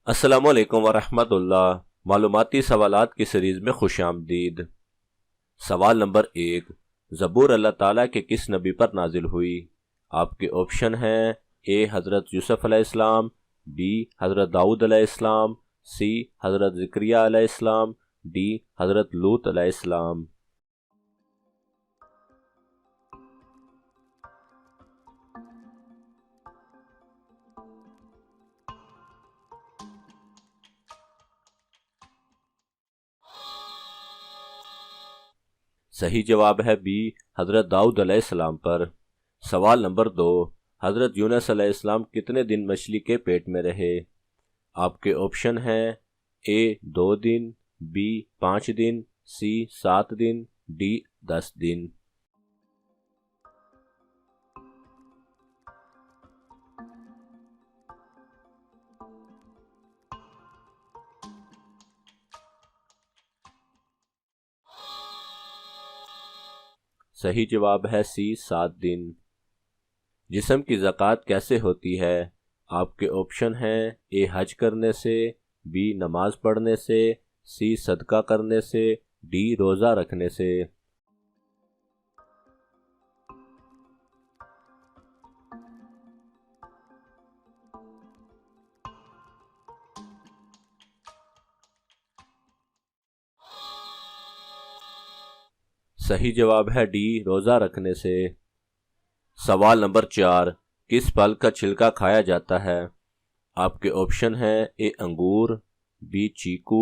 السلام علیکم ورحمۃ اللہ۔ معلوماتی سوالات کی سیریز میں خوش آمدید۔ سوال نمبر 1، زبور اللہ تعالیٰ کے کس نبی پر نازل ہوئی؟ آپ کے آپشن ہیں اے حضرت یوسف علیہ السلام، بی حضرت داؤد علیہ السلام، سی حضرت زکریہ علیہ السلام، ڈی حضرت لوط علیہ السلام۔ صحیح جواب ہے بی حضرت داؤد علیہ السلام پر۔ سوال نمبر 2، حضرت یونس علیہ السلام کتنے دن مچھلی کے پیٹ میں رہے؟ آپ کے آپشن ہیں اے 2 دن، be 5 then, C 7 then, D 10 دن۔ صحیح جواب ہے سی 7 دن۔ جسم کی زکوٰۃ کیسے ہوتی ہے؟ آپ کے آپشن ہیں اے حج کرنے سے، بی نماز پڑھنے سے، سی صدقہ کرنے سے، ڈی روزہ رکھنے سے۔ صحیح جواب ہے ڈی روزہ رکھنے سے۔ سوال نمبر 4، کس پھل کا چھلکا کھایا جاتا ہے؟ آپ کے آپشن ہیں اے انگور، بی چیکو،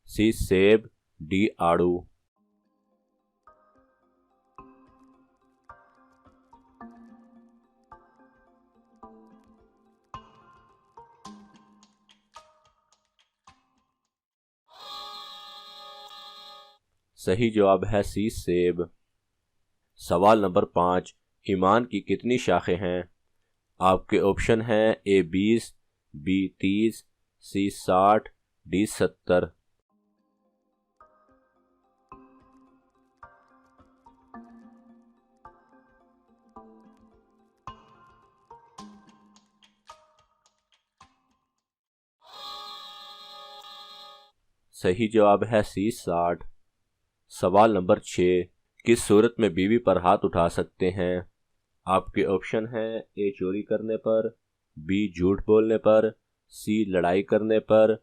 سی سیب، ڈی آڑو۔ صحیح جواب ہے سی سیب۔ سوال نمبر 5، ایمان کی کتنی شاخیں ہیں؟ آپ کے آپشن ہیں اے 20، بی 30، سی 60، ڈی 70۔ صحیح جواب ہے سی 60۔ سوال نمبر 6، کس صورت میں بیوی پر ہاتھ اٹھا سکتے ہیں؟ آپ کے آپشن ہیں اے چوری کرنے پر، بی جھوٹ بولنے پر، سی لڑائی کرنے پر،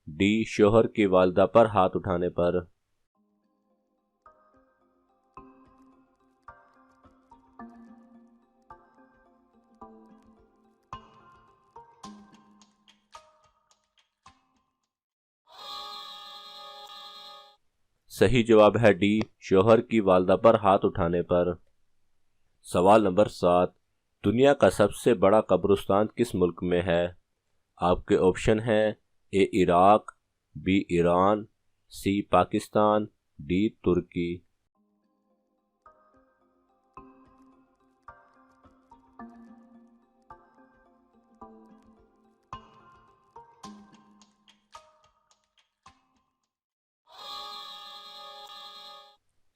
ڈی شوہر کی والدہ پر ہاتھ اٹھانے پر۔ صحیح جواب ہے ڈی شوہر کی والدہ پر ہاتھ اٹھانے پر۔ سوال نمبر 7، دنیا کا سب سے بڑا قبرستان کس ملک میں ہے؟ آپ کے آپشن ہیں A Iraq, B Iran, C Pakistan, D Turkey.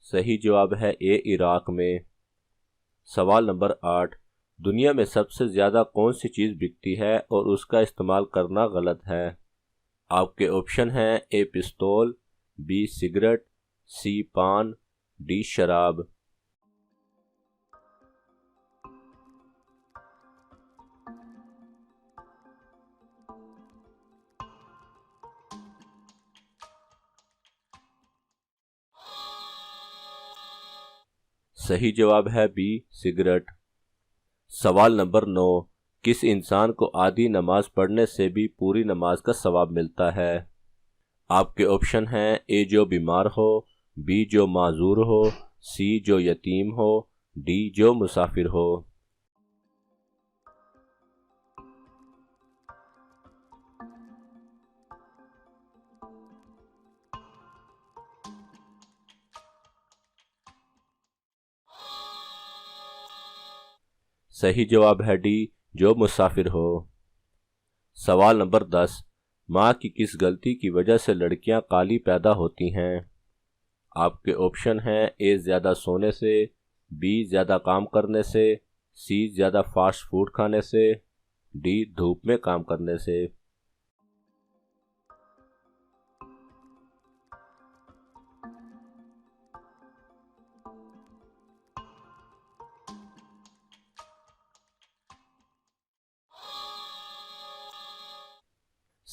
صحیح جواب ہے اے عراق میں۔ سوال نمبر 8، دنیا میں سب سے زیادہ کون سی چیز بکتی ہے اور اس کا استعمال کرنا غلط ہے؟ آپ کے آپشن ہیں اے پستول، بی سگریٹ، سی پان، ڈی شراب۔ صحیح جواب ہے بی سگریٹ۔ سوال نمبر 9، کس انسان کو آدھی نماز پڑھنے سے بھی پوری نماز کا ثواب ملتا ہے؟ آپ کے آپشن ہیں اے جو بیمار ہو، بی جو معذور ہو، سی جو یتیم ہو، ڈی جو مسافر ہو۔ صحیح جواب ہے ڈی جو مسافر ہو۔ سوال نمبر 10، ماں کی کس غلطی کی وجہ سے لڑکیاں کالی پیدا ہوتی ہیں؟ آپ کے آپشن ہیں اے زیادہ سونے سے، بی زیادہ کام کرنے سے، سی زیادہ فاسٹ فوڈ کھانے سے، ڈی دھوپ میں کام کرنے سے۔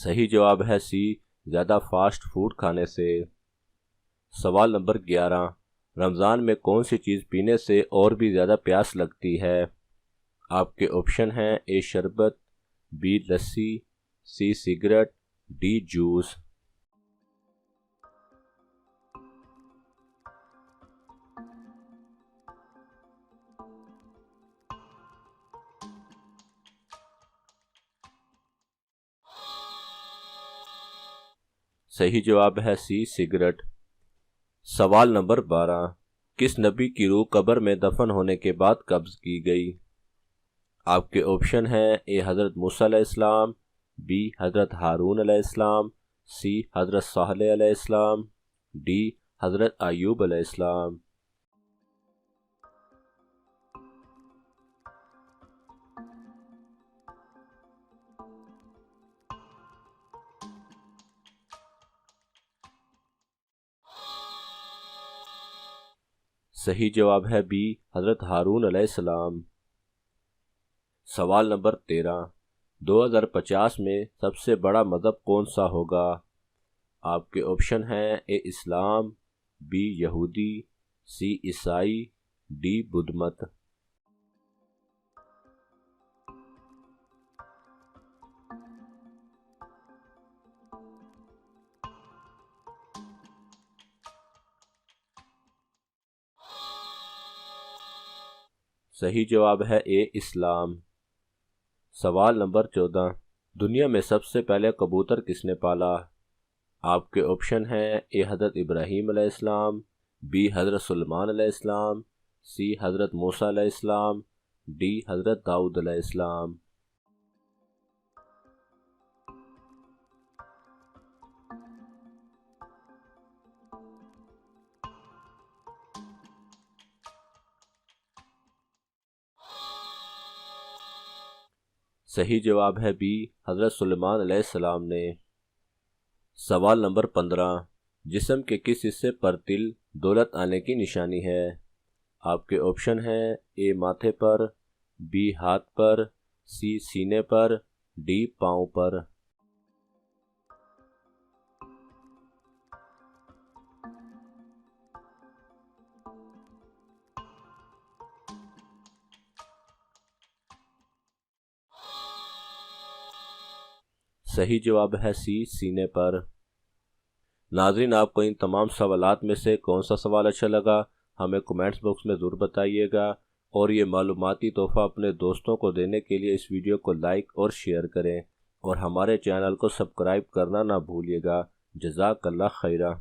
صحیح جواب ہے سی، زیادہ فاسٹ فوڈ کھانے سے۔ سوال نمبر 11، رمضان میں کون سی چیز پینے سے اور بھی زیادہ پیاس لگتی ہے؟ آپ کے آپشن ہیں اے شربت، بی لسی، سی سگریٹ، ڈی جوس۔ صحیح جواب ہے سی سگریٹ۔ سوال نمبر 12، کس نبی کی روح قبر میں دفن ہونے کے بعد قبض کی گئی؟ آپ کے آپشن ہیں اے حضرت موسیٰ علیہ السلام، بی حضرت ہارون علیہ السلام، سی حضرت صالح علیہ السلام، ڈی حضرت ایوب علیہ السلام۔ صحیح جواب ہے بی حضرت ہارون علیہ السلام۔ سوال نمبر 13، 2050 میں سب سے بڑا مذہب کون سا ہوگا؟ آپ کے آپشن ہیں اے اسلام، بی یہودی، سی عیسائی، ڈی بدھ مت۔ صحیح جواب ہے اے اسلام۔ سوال نمبر 14، دنیا میں سب سے پہلے کبوتر کس نے پالا؟ آپ کے آپشن ہیں اے حضرت ابراہیم علیہ السلام، بی حضرت سلیمان علیہ السلام، سی حضرت موسیٰ علیہ السلام، ڈی حضرت داؤد علیہ السلام۔ صحیح جواب ہے بی حضرت سلیمان علیہ السلام نے۔ سوال نمبر 15، جسم کے کس حصے پر تل دولت آنے کی نشانی ہے؟ آپ کے آپشن ہیں اے ماتھے پر، بی ہاتھ پر، سی سینے پر، ڈی پاؤں پر۔ صحیح جواب ہے سی سینے پر۔ ناظرین، آپ کو ان تمام سوالات میں سے کون سا سوال اچھا لگا ہمیں کومنٹس باکس میں ضرور بتائیے گا، اور یہ معلوماتی تحفہ اپنے دوستوں کو دینے کے لیے اس ویڈیو کو لائک اور شیئر کریں، اور ہمارے چینل کو سبسکرائب کرنا نہ بھولیے گا۔ جزاک اللہ خیرہ۔